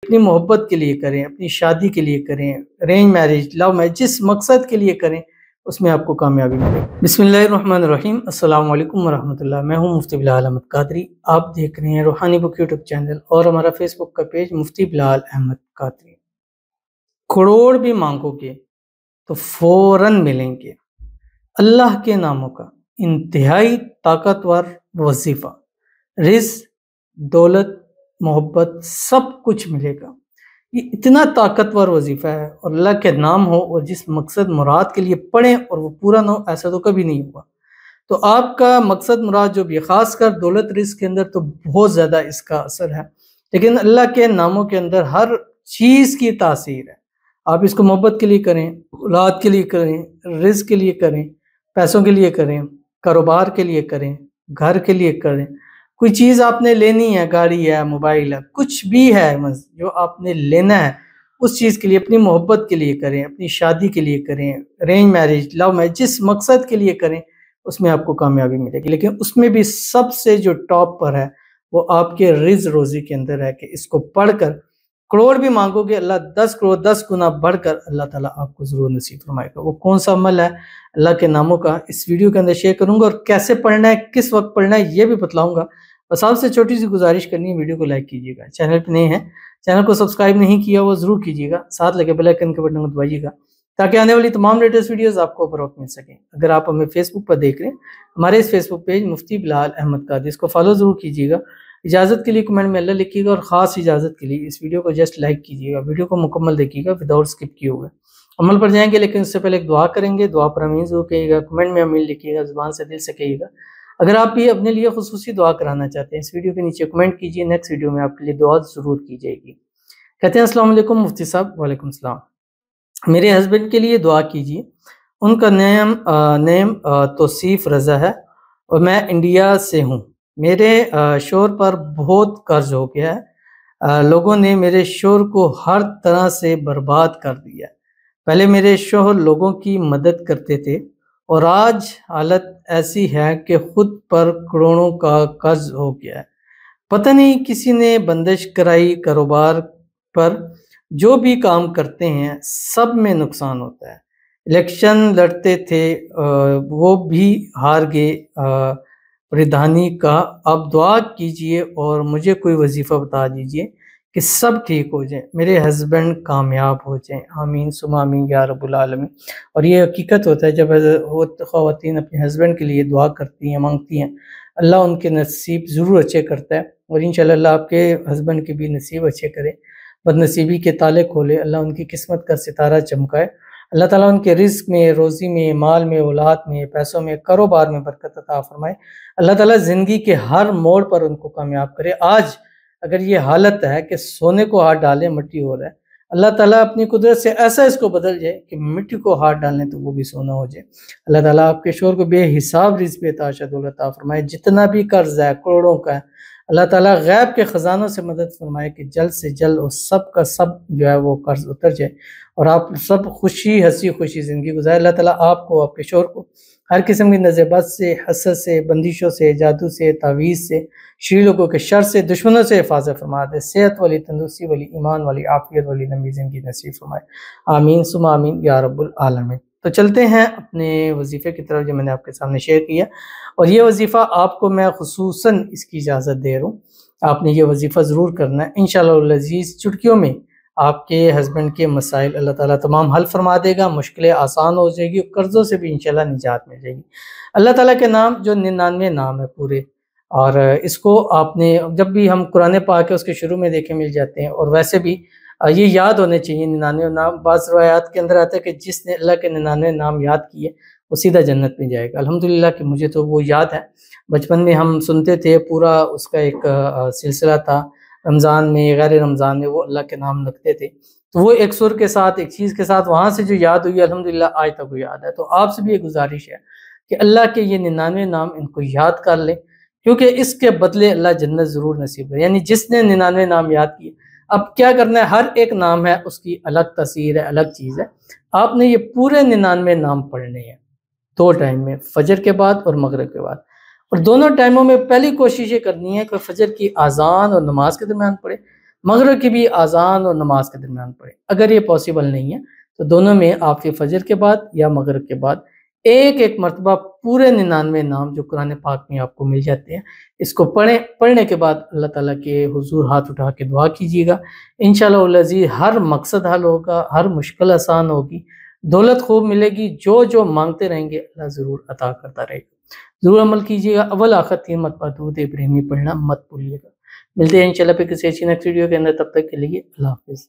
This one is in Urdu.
اپنی محبت کے لیے کریں، اپنی شادی کے لیے کریں، ارینج میرج، لو میرج، جس مقصد کے لیے کریں اس میں آپ کو کامیابی ملے گی۔ بسم اللہ الرحمن الرحیم۔ السلام علیکم ورحمۃ اللہ۔ میں ہوں مفتی بلال احمد قادری۔ آپ دیکھ رہے ہیں روحانی بک یوٹیوب چینل اور ہمارا فیس بک کا پیج مفتی بلال احمد قادری۔ کروڑ بھی مانگو گے تو فوراً ملیں گے۔ اللہ کے ناموں کا انتہائی طاقتور وظیفہ، رزق، دولت، محبت، سب کچھ ملے گا۔ یہ اتنا طاقتور وظیفہ ہے، اور اللہ کے نام ہو اور جس مقصد مراد کے لیے پڑھیں اور وہ پورا نہ ہو، ایسا تو کبھی نہیں ہوا۔ تو آپ کا مقصد مراد جو بھی، خاص کر دولت رزق کے اندر تو بہت زیادہ اس کا اثر ہے، لیکن اللہ کے ناموں کے اندر ہر چیز کی تاثیر ہے۔ آپ اس کو محبت کے لیے کریں، اولاد کے لیے کریں، رزق کے لیے کریں، پیسوں کے لیے کریں، کاروبار کے لیے کریں، گھر کے لیے کریں، کوئی چیز آپ نے لینی ہے، گاڑی ہے، موبائل ہے، کچھ بھی ہے جو آپ نے لینا ہے، اس چیز کے لیے، اپنی محبت کے لیے کریں، اپنی شادی کے لیے کریں، ارینج میرج، لو میرج، جس مقصد کے لیے کریں اس میں آپ کو کامیابی ملے گی۔ لیکن اس میں بھی سب سے جو ٹاپ پر ہے وہ آپ کے رزق روزی کے اندر ہے، کہ اس کو پڑھ کر کروڑ بھی مانگو گے، اللہ 10 کروڑ 10 گنا بڑھ کر اللہ تعالیٰ آپ کو ضرور نصیب فرمائے گا۔ وہ کون سا عمل ہے اللہ کے ناموں کا، اس ویڈیو کے اندر شیئر کروں گا، اور کیسے پڑھنا ہے، کس وقت پڑھنا ہے، یہ بھی بتلاؤں گا۔ بس آپ سے چھوٹی سی گزارش کرنی ہے، ویڈیو کو لائک کیجیے گا، چینل پہ نئے ہیں چینل کو سبسکرائب نہیں کیا وہ ضرور کیجیے گا، ساتھ لگے بیل آئیکن کے بٹن کو دبائیے گا تاکہ آنے والی تمام لیٹسٹ ویڈیوز آپ کو بر وقت مل سکیں۔ اگر آپ ہمیں فیس بک پر دیکھ رہے ہیں، ہمارے اس فیس بک پیج مفتی بلال احمد قادری، اس کو فالو ضرور کیجیے گا۔ اجازت کے لیے کمنٹ میں اللہ لکھیے گا، اور خاص اجازت کے لیے اس ویڈیو کو جسٹ لائک کیجیے گا، ویڈیو کو مکمل دیکھیے گا وداؤٹ اسکپ کیے ہوئے۔ عمل پر جائیں گے، لیکن اس سے پہلے ایک دعا کریں گے۔ دعا پر امین ضرور کہیے گا، کمنٹ میں امین لکھیے گا، زبان سے دل سے کہیے گا۔ اگر آپ بھی اپنے لیے خصوصی دعا کرانا چاہتے ہیں، اس ویڈیو کے نیچے کمنٹ کیجیے، نیکسٹ ویڈیو میں آپ کے لیے دعا ضرور کی جائے گی۔ کہتے ہیں السلام علیکم مفتی صاحب۔ وعلیکم السلام۔ میرے ہسبینڈ کے لیے دعا کیجیے، ان کا نیم توصیف رضا ہے اور میں انڈیا سے ہوں۔ میرے شوہر پر بہت قرض ہو گیا ہے، لوگوں نے میرے شوہر کو ہر طرح سے برباد کر دیا۔ پہلے میرے شوہر لوگوں کی مدد کرتے تھے، اور آج حالت ایسی ہے کہ خود پر کروڑوں کا قرض ہو گیا ہے۔ پتہ نہیں کسی نے بندش کرائی کاروبار پر، جو بھی کام کرتے ہیں سب میں نقصان ہوتا ہے۔ الیکشن لڑتے تھے وہ بھی ہار گئے پردھانی کا۔ اب دعا کیجئے اور مجھے کوئی وظیفہ بتا دیجئے کہ سب ٹھیک ہو جائے، میرے ہسبینڈ کامیاب ہو جائیں، آمین ثم آمین یا رب العالمین۔ اور یہ حقیقت ہوتا ہے، جب خواتین اپنے ہسبینڈ کے لیے دعا کرتی ہیں، مانگتی ہیں، اللہ ان کے نصیب ضرور اچھے کرتا ہے، اور انشاءاللہ اللہ آپ کے ہسبینڈ کے بھی نصیب اچھے کرے، بدنصیبی کے تالے کھولے، اللہ ان کی قسمت کا ستارہ چمکائے، اللہ تعالیٰ ان کے رزق میں، روزی میں، مال میں، اولاد میں، پیسوں میں، کاروبار میں برکت عطا فرمائے، اللہ تعالیٰ زندگی کے ہر موڑ پر ان کو کامیاب کرے۔ آج اگر یہ حالت ہے کہ سونے کو ہاتھ ڈالیں مٹی ہو رہا ہے، اللہ تعالیٰ اپنی قدرت سے ایسا اس کو بدل جائے کہ مٹی کو ہاتھ ڈالیں تو وہ بھی سونا ہو جائے۔ اللہ تعالیٰ آپ کے شوہر کو بے حساب رزق عطا دولت عطا فرمائے، جتنا بھی قرض ہے کروڑوں کا ہے، اللہ تعالیٰ غیب کے خزانوں سے مدد فرمائے کہ جلد سے جلد اور سب کا سب جو ہے وہ قرض اتر جائے، اور آپ سب خوشی ہنسی خوشی زندگی گزارے۔ اللہ تعالیٰ آپ کو، آپ کے شوہر کو ہر قسم کی نظر بد سے، حسد سے، بندشوں سے، جادو سے، تعویذ سے، شری لوگوں کے شر سے، دشمنوں سے حفاظت فرما دے، صحت والی، تندرستی والی، ایمان والی، عافیت والی لمبی زندگی نصیب فرمائے، آمین ثم آمین یا رب العالمین۔ تو چلتے ہیں اپنے وظیفے کی طرف جو میں نے آپ کے سامنے شیئر کیا، اور یہ وظیفہ آپ کو میں خصوصاً اس کی اجازت دے رہا ہوں، آپ نے یہ وظیفہ ضرور کرنا ہے، انشاءاللہ العزیز چٹکیوں میں آپ کے ہسبینڈ کے مسائل اللہ تعالیٰ تمام حل فرما دے گا، مشکلیں آسان ہو جائے گی، قرضوں سے بھی انشاءاللہ نجات مل جائے گی۔ اللہ تعالیٰ کے نام جو 99 نام ہے پورے، اور اس کو آپ نے جب بھی ہم قرآن پاک ہے اس کے شروع میں دیکھے مل جاتے ہیں، اور ویسے بھی یہ یاد ہونے چاہیے 99 نام۔ بعض روایات کے اندر آتا ہے کہ جس نے اللہ کے 99 نام یاد کیے وہ سیدھا جنت میں جائے گا۔ الحمدللہ کہ مجھے تو وہ یاد ہے، بچپن میں ہم سنتے تھے، پورا اس کا ایک سلسلہ تھا، رمضان میں غیر رمضان میں وہ اللہ کے نام لگتے تھے، تو وہ ایک سر کے ساتھ، ایک چیز کے ساتھ وہاں سے جو یاد ہوئی الحمدللہ آج تک وہ یاد ہے۔ تو آپ سے بھی ایک گزارش ہے کہ اللہ کے یہ 99 نام ان کو یاد کر لیں، کیونکہ اس کے بدلے اللہ جنت ضرور نصیب کرے۔ یعنی جس نے 99 نام یاد کیے، اب کیا کرنا ہے، ہر ایک نام ہے اس کی الگ تاثیر ہے، الگ چیز ہے، آپ نے یہ پورے 99 نام پڑھنے ہیں 2 ٹائم میں، فجر کے بعد اور مغرب کے بعد، اور دونوں ٹائموں میں پہلی کوشش یہ کرنی ہے کہ فجر کی اذان اور نماز کے درمیان پڑھے، مغرب کی بھی اذان اور نماز کے درمیان پڑھیں۔ اگر یہ پاسبل نہیں ہے تو دونوں میں آپ کے فجر کے بعد یا مغرب کے بعد ایک مرتبہ پورے 99 نام جو قرآن پاک میں آپ کو مل جاتے ہیں اس کو پڑھیں۔ پڑھنے کے بعد اللہ تعالیٰ کے حضور ہاتھ اٹھا کے دعا کیجیے گا، انشاءاللہ العزیز ہر مقصد حل ہوگا، ہر مشکل آسان ہوگی، دولت خوب ملے گی، جو مانگتے رہیں گے اللہ ضرور عطا کرتا رہے گا۔ ضرور عمل کیجیے گا، اول آخر 3 مرتبہ درود ابراہیمی پڑھنا مت بھولیے گا۔ ملتے ہیں انشاءاللہ پھر کسی اچھی نیکسٹ ویڈیو کے اندر، تب تک کے لیے اللہ حافظ۔